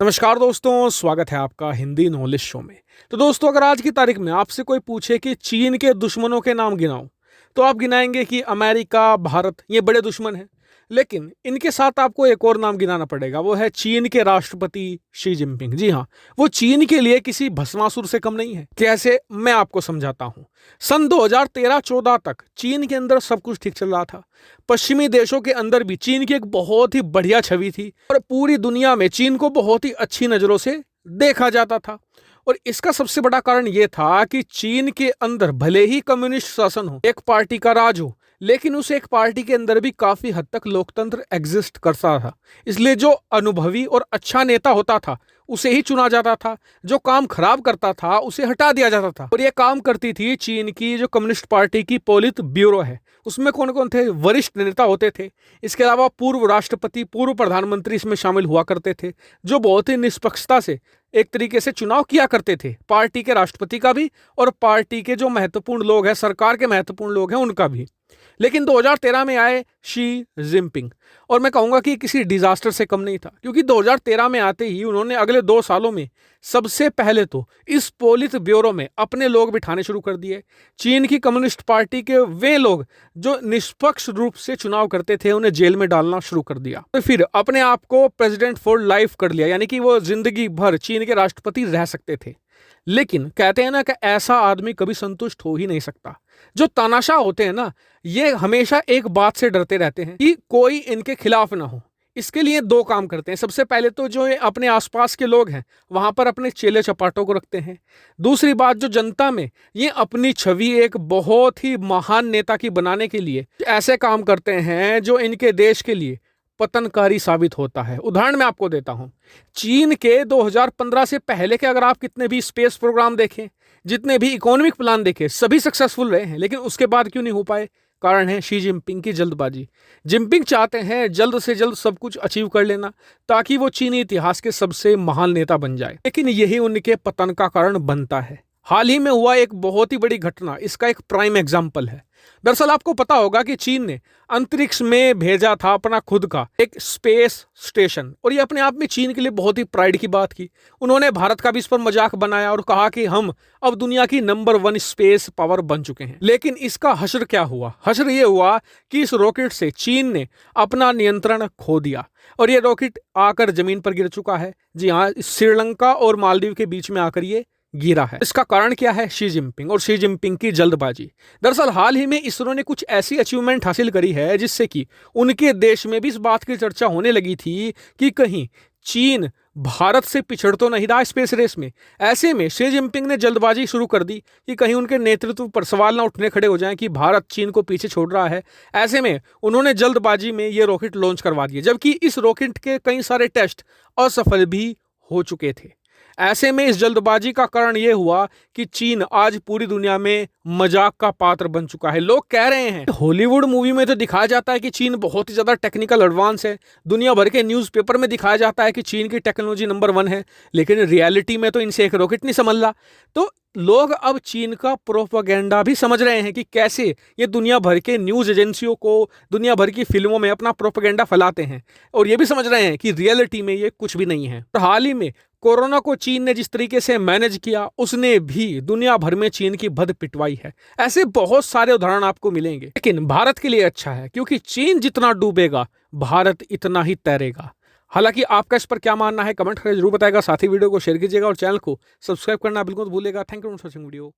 नमस्कार दोस्तों, स्वागत है आपका हिंदी नॉलेज शो में। तो दोस्तों, अगर आज की तारीख में आपसे कोई पूछे कि चीन के दुश्मनों के नाम गिनाओ, तो आप गिनाएंगे कि अमेरिका, भारत ये बड़े दुश्मन हैं। लेकिन इनके साथ आपको एक और नाम गिनाना पड़ेगा, वो है चीन के राष्ट्रपति शी जिनपिंग। जी हाँ, वो चीन के लिए किसी भस्मासुर से कम नहीं है। कैसे, मैं आपको समझाता हूँ। सन 2013-14 तक चीन के अंदर सब कुछ ठीक चल रहा था। पश्चिमी देशों के अंदर भी चीन की एक बहुत ही बढ़िया छवि थी और पूरी दुनिया में चीन को बहुत ही अच्छी नजरों से देखा जाता था। और इसका सबसे बड़ा कारण यह था कि चीन के अंदर भले ही कम्युनिस्ट शासन हो, एक पार्टी का राज हो, लेकिन उस एक पार्टी के अंदर भी काफी हद तक लोकतंत्र एग्जिस्ट करता था। इसलिए जो अनुभवी और अच्छा नेता होता था उसे ही चुना जाता था, जो काम खराब करता था उसे हटा दिया जाता था। और यह काम करती थी चीन की जो कम्युनिस्ट पार्टी की पोलित ब्यूरो है। उसमें कौन कौन थे? वरिष्ठ नेता होते थे। इसके अलावा पूर्व राष्ट्रपति, पूर्व प्रधानमंत्री इसमें शामिल हुआ करते थे, जो बहुत ही निष्पक्षता से एक तरीके से चुनाव किया करते थे, पार्टी के राष्ट्रपति का भी और पार्टी के जो महत्वपूर्ण लोग हैं, सरकार के महत्वपूर्ण लोग हैं, उनका भी। लेकिन 2013 में आए शी जिनपिंग, और मैं कहूंगा कि किसी डिजास्टर से कम नहीं था, क्योंकि 2013 में आते ही उन्होंने अगले 2 सालों में सबसे पहले तो इस पोलित ब्यूरो में अपने लोग बिठाने शुरू कर दिए। चीन की कम्युनिस्ट पार्टी के वे लोग जो निष्पक्ष रूप से चुनाव करते थे, उन्हें जेल में डालना शुरू कर दिया। तो फिर अपने आप को प्रेसिडेंट फॉर लाइफ कर लिया, यानी कि वो जिंदगी भर चीन के राष्ट्रपति रह सकते थे। लेकिन कहते हैं ना कि ऐसा आदमी कभी संतुष्ट हो ही नहीं सकता। जो तानाशाह होते हैं ना, ये हमेशा एक बात से डरते रहते हैं कि कोई इनके खिलाफ ना हो। इसके लिए 2 काम करते हैं। सबसे पहले तो जो ये अपने आसपास के लोग हैं वहां पर अपने चेले चपाटों को रखते हैं। दूसरी बात, जो जनता में ये अपनी छवि एक बहुत ही महान नेता की बनाने के लिए ऐसे काम करते हैं जो इनके देश के लिए पतनकारी साबित होता है। उदाहरण मैं आपको देता हूं। चीन के 2015 से पहले के अगर आप कितने भी स्पेस प्रोग्राम देखें, जितने भी इकोनॉमिक प्लान देखें, सभी सक्सेसफुल रहे हैं। लेकिन उसके बाद क्यों नहीं हो पाए? कारण है शी जिनपिंग की जल्दबाजी। जिनपिंग चाहते हैं जल्द से जल्द सब कुछ अचीव कर लेना, ताकि वो चीनी इतिहास के सबसे महान नेता बन जाए। लेकिन यही उनके पतन का कारण बनता है। हाल ही में हुआ एक बहुत ही बड़ी घटना इसका एक प्राइम एग्जाम्पल है। दरअसल आपको पता होगा कि चीन ने अंतरिक्ष में भेजा था अपना खुद का एक स्पेस स्टेशन, और ये अपने आप में चीन के लिए बहुत ही प्राइड की बात की। उन्होंने भारत का भी इस पर मजाक बनाया और कहा कि हम अब दुनिया की नंबर 1 स्पेस पावर बन चुके हैं। लेकिन इसका हश्र क्या हुआ? हश्र ये हुआ कि इस रॉकेट से चीन ने अपना नियंत्रण खो दिया और ये रॉकेट आकर जमीन पर गिर चुका है। जी हाँ, श्रीलंका और मालदीव के बीच में आकर ये गिरा है। इसका कारण क्या है? शी जिनपिंग और शी जिनपिंग की जल्दबाजी। दरअसल हाल ही में इसरो ने कुछ ऐसी अचीवमेंट हासिल करी है जिससे कि उनके देश में भी इस बात की चर्चा होने लगी थी कि कहीं चीन भारत से पिछड़ तो नहीं रहा स्पेस रेस में। ऐसे में शी जिनपिंग ने जल्दबाजी शुरू कर दी कि कहीं उनके नेतृत्व पर सवाल ना उठने खड़े हो जाएं कि भारत चीन को पीछे छोड़ रहा है। ऐसे में उन्होंने जल्दबाजी में ये रॉकेट लॉन्च करवा दिए, जबकि इस रॉकेट के कई सारे टेस्ट असफल भी हो चुके थे। ऐसे में इस जल्दबाजी का कारण यह हुआ कि चीन आज पूरी दुनिया में मजाक का पात्र बन चुका है। लोग कह रहे हैं, हॉलीवुड मूवी में तो दिखाया जाता है कि चीन बहुत ही ज्यादा टेक्निकल एडवांस है, दुनिया भर के न्यूज़पेपर में दिखाया जाता है कि चीन की टेक्नोलॉजी नंबर 1 है, लेकिन रियलिटी में तो इनसे एक रॉकेट नहीं संभल रहा। तो लोग अब चीन का प्रोपेगेंडा भी समझ रहे हैं कि कैसे ये दुनिया भर के न्यूज़ एजेंसियों को, दुनिया भर की फिल्मों में अपना प्रोपेगेंडा फैलाते हैं, और ये भी समझ रहे हैं कि रियलिटी में ये कुछ भी नहीं है। और हाल ही में कोरोना को चीन ने जिस तरीके से मैनेज किया, उसने भी दुनिया भर में चीन की भद पिटवाई है। ऐसे बहुत सारे उदाहरण आपको मिलेंगे। लेकिन भारत के लिए अच्छा है, क्योंकि चीन जितना डूबेगा भारत इतना ही तैरेगा। हालांकि आपका इस पर क्या मानना है कमेंट करके जरूर बताएगा। साथ ही वीडियो को शेयर कीजिएगा और चैनल को सब्सक्राइब करना बिल्कुल मत भूलिएगा। Thank you for watching video.